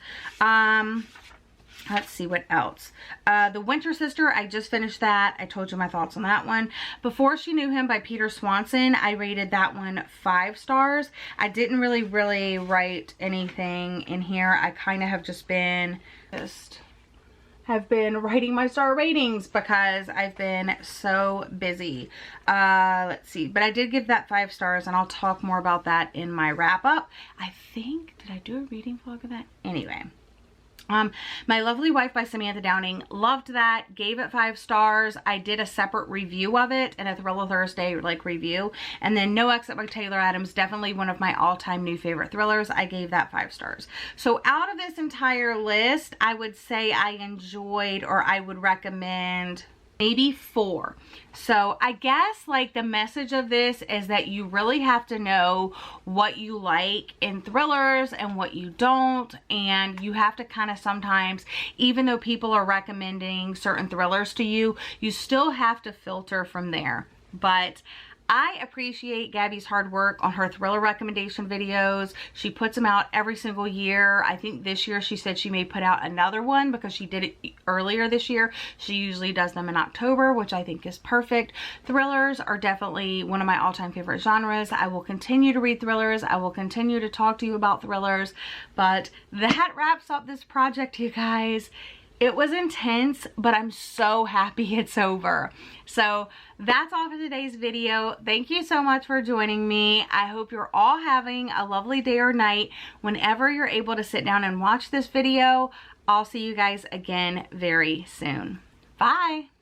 Let's see what else. The Winter Sister, I just finished that. I told you my thoughts on that one. Before She Knew Him by Peter Swanson, I rated that one 5 stars. I didn't really write anything in here. I kind of have just been have been writing my star ratings because I've been so busy. Let's see, but I did give that 5 stars, and I'll talk more about that in my wrap up. I think, did I do a reading vlog of that? Anyway. My Lovely Wife by Samantha Downing, loved that, gave it 5 stars. I did a separate review of it and a Thriller Thursday like review. And then No Exit by Taylor Adams, definitely one of my all-time new favorite thrillers. I gave that 5 stars. So out of this entire list, I would say I enjoyed, or I would recommend, maybe 4. So I guess like the message of this is that you really have to know what you like in thrillers and what you don't, and you have to kind of sometimes, even though people are recommending certain thrillers to you, you still have to filter from there. But I appreciate Gabby's hard work on her thriller recommendation videos. She puts them out every single year. I think this year she said she may put out another one because she did it earlier this year. She usually does them in October, which I think is perfect. Thrillers are definitely one of my all-time favorite genres. I will continue to read thrillers. I will continue to talk to you about thrillers. But that wraps up this project, you guys. It was intense, but I'm so happy it's over. So that's all for today's video. Thank you so much for joining me. I hope you're all having a lovely day or night whenever you're able to sit down and watch this video. I'll see you guys again very soon. Bye.